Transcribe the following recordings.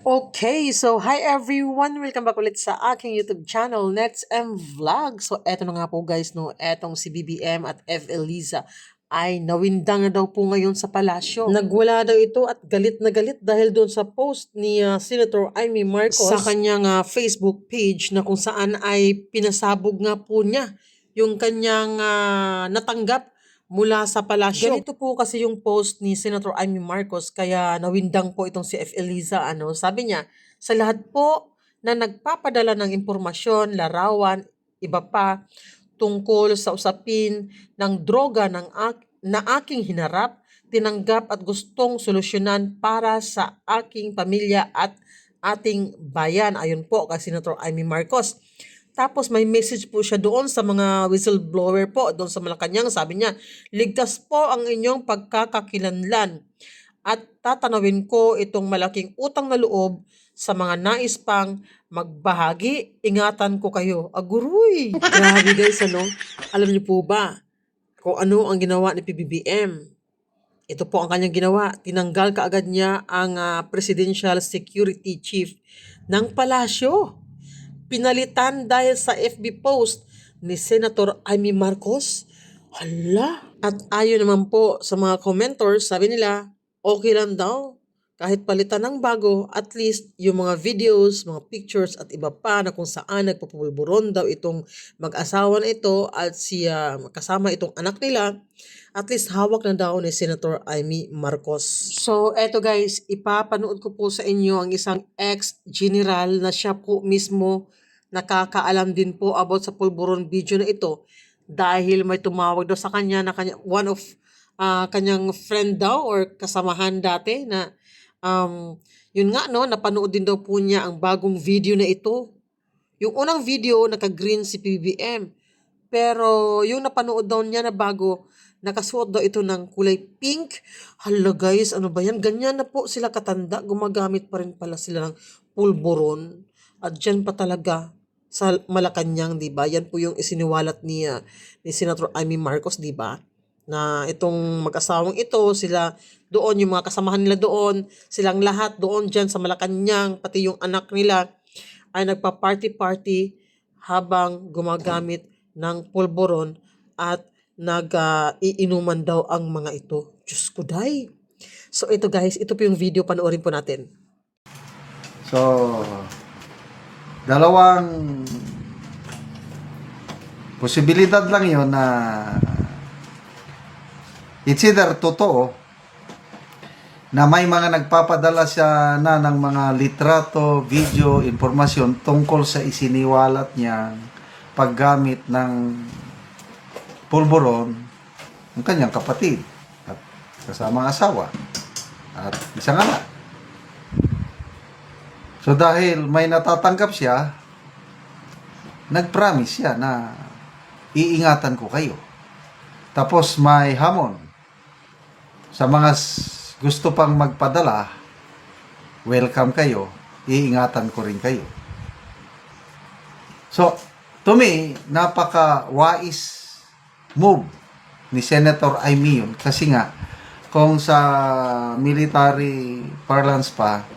Okay, so hi everyone! Welcome back ulit sa aking YouTube channel, Nets M Vlog. So eto na nga po guys, no, etong si BBM at F. Eliza ay nawindang na daw po ngayon sa palasyo. Nagwala daw ito at galit na galit dahil doon sa post ni Senator Amy Marcos sa kanyang Facebook page na kung saan ay pinasabog nga po niya yung kanyang natanggap mula sa palasyo. Ganito po kasi yung post ni Senator Amy Marcos kaya nawindang po itong si F. Eliza. Sabi niya, sa lahat po na nagpapadala ng impormasyon, larawan, iba pa tungkol sa usapin ng droga na aking hinarap, tinanggap at gustong solusyonan para sa aking pamilya at ating bayan. Ayun po kay Senator Amy Marcos. Tapos may message po siya doon sa mga whistleblower po doon sa Malacanang. Sabi niya, ligtas po ang inyong pagkakakilanlan at tatanawin ko itong malaking utang na loob sa mga nais pang magbahagi. Ingatan ko kayo. Aguroy! Grabe guys, Alam niyo po ba kung ano ang ginawa ni PBBM? Ito po ang kanyang ginawa. Tinanggal kaagad niya ang Presidential Security Chief ng palasyo. Pinalitan dahil sa FB post ni Senator Amy Marcos. Hala! At ayon naman po sa mga commenters, sabi nila, okay lang daw. Kahit palitan ng bago, at least yung mga videos, mga pictures at iba pa na kung saan nagpupulburon daw itong mag-asawa na ito at siya kasama itong anak nila, at least hawak na daw ni Senator Amy Marcos. So eto guys, ipapanood ko po sa inyo ang isang ex-general na siya po mismo nakakaalam din po about sa pulburon video na ito dahil may tumawag daw sa kanya na one of kanyang friend daw or kasamahan dati na yun nga napanood din daw po niya ang bagong video na ito. Yung unang video naka-green si PBBM pero yung napanood daw niya na bago nakasuot daw ito ng kulay pink. Hala guys, ano ba yan? Ganyan na po sila katanda. Gumagamit pa rin pala sila ng pulburon. At dyan pa talaga sa Malacanang, di ba? Yan po yung isiniwalat ni Senator Amy Marcos, di ba? Na itong mag-asawang ito, sila doon, yung mga kasamahan nila doon, silang lahat doon dyan sa Malacanang, pati yung anak nila ay nagpa-party-party habang gumagamit ng pulburon at nag-iinuman daw ang mga ito. Diyos ko, day. So ito guys, ito po yung video, panoorin po natin. So, dalawang posibilidad lang yon na it's either totoo na may mga nagpapadala siya na ng mga litrato, video, informasyon tungkol sa isiniwalat niyang paggamit ng pulburon ng kanyang kapatid at kasamang asawa at isang anak. So dahil may natatanggap siya, nag-promise siya na iingatan ko kayo. Tapos may hamon sa mga gusto pang magpadala, welcome kayo, iingatan ko rin kayo. So, to me, napaka-wise move ni Senator Amy yun. Kasi nga, kung sa military parlance pa,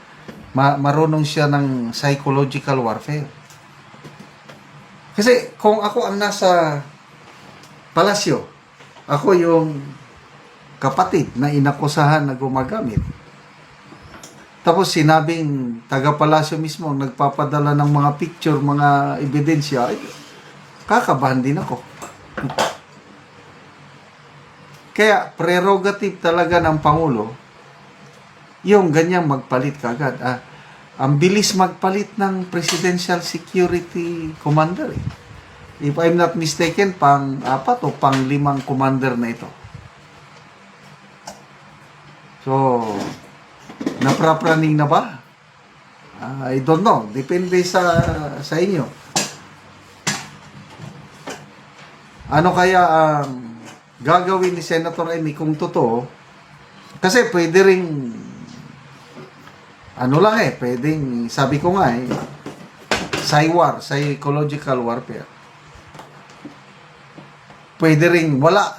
marunong siya ng psychological warfare. Kasi kung ako ang nasa palasyo, ako yung kapatid na inakusahan na gumagamit. Tapos sinabing taga-palasyo mismo nagpapadala ng mga picture, mga ebidensya, ay, kakabahan din ako. Kaya prerogative talaga ng Pangulo yung ganyang magpalit kagad. Ang bilis magpalit ng Presidential Security Commander. If I'm not mistaken, pang-4 o pang-5 commander na ito. So, naprapraning na ba? I don't know. Depende sa inyo. Ano kaya ang gagawin ni Senator Amy kung totoo? Kasi pwede ring pwedeng, sabi ko nga psychological warfare. Pwede ring wala.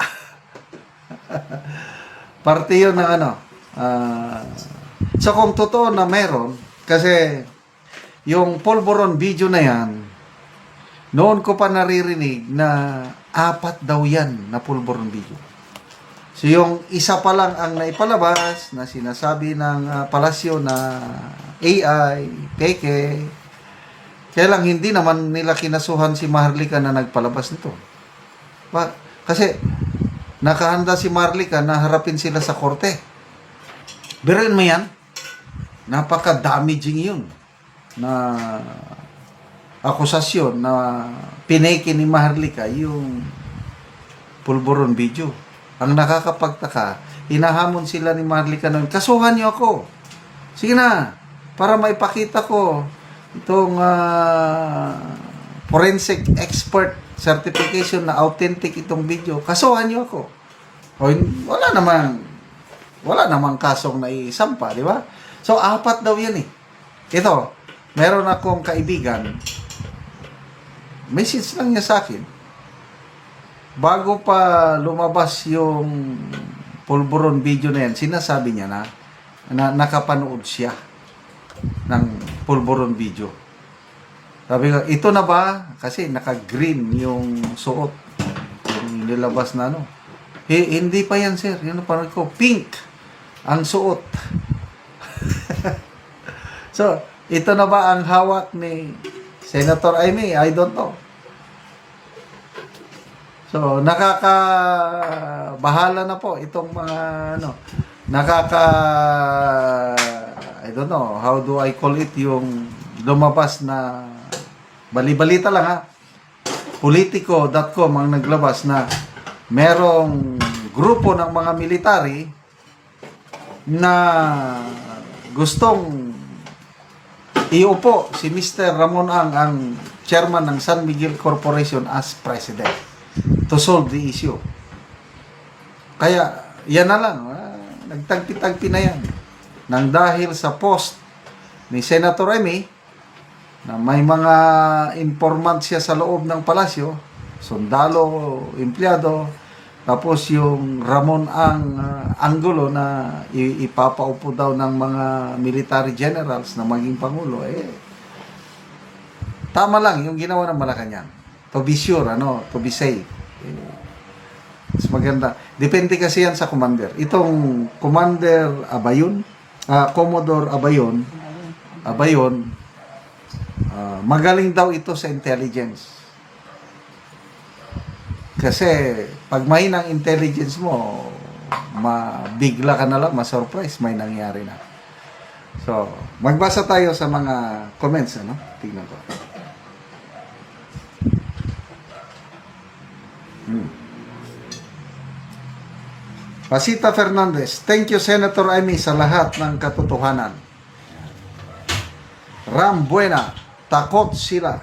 Parte yun ng So kung totoo na meron, Kasi yung pulburon video na yan, noon ko pa naririnig na 4 daw yan na pulburon video. So yung isa pa lang ang naipalabas na sinasabi ng palasyo na AI, peke, kaya lang hindi naman nila kinasuhan si Maharlika na nagpalabas nito. Kasi nakahanda si Maharlika na harapin sila sa korte. Biruin mo yan, napaka-damaging yun na akusasyon na pinake ni Maharlika yung pulburon video. Ang nakakapagtaka, hinahamon sila ni Maharlika noon, kasuhan niyo ako. Sige na, para maipakita ko itong forensic expert certification na authentic itong video. Kasuhan niyo ako. O, wala namang kasong naisampa, di ba? So, 4 daw yan eh. Ito, meron akong kaibigan, message lang niya sa akin. Bago pa lumabas yung pulburon video na yan, sinasabi niya na nakapanood siya ng pulburon video. Sabi ko, ito na ba? Kasi naka-green yung suot. Yung nilabas na ano. Hindi pa yan, sir. Yun na ko. Pink ang suot. So, ito na ba ang hawak ni Senator Amy? I don't know. So, nakakabahala na po itong mga I don't know, how do I call it, yung lumabas na bali-balita lang ha. Politico.com ang naglabas na merong grupo ng mga military na gustong iupo si Mr. Ramon ang chairman ng San Miguel Corporation as president to solve the issue. Kaya, yan na lang. Nagtagpi-tagpi na yan. Nang dahil sa post ni Senator Remy, na may mga informant siya sa loob ng palasyo, sundalo, empleyado, tapos yung Ramon Angulo na ipapaupo daw ng mga military generals na maging pangulo, tama lang yung ginawa ng Malacanang. To be sure, to be safe. Mas maganda. Depende kasi yan sa commander. Itong Commander Abayon, Commodore Abayon, magaling daw ito sa intelligence. Kasi pag may ng intelligence mo, mabigla ka na lang, ma-surprise, may nangyari na. So, magbasa tayo sa mga comments, Tingnan ko. Pasita Fernandez, thank you Senator Amy sa lahat ng katotohanan. Ram Buena, takot sila.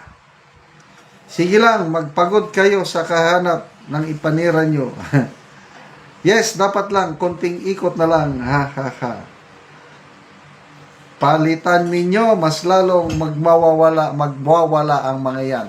Sige lang, magpagod kayo sa kahanap ng ipanira nyo. Yes, dapat lang, konting ikot na lang. Ha, ha, ha. Palitan ninyo, mas lalong magmawawala ang mga yan.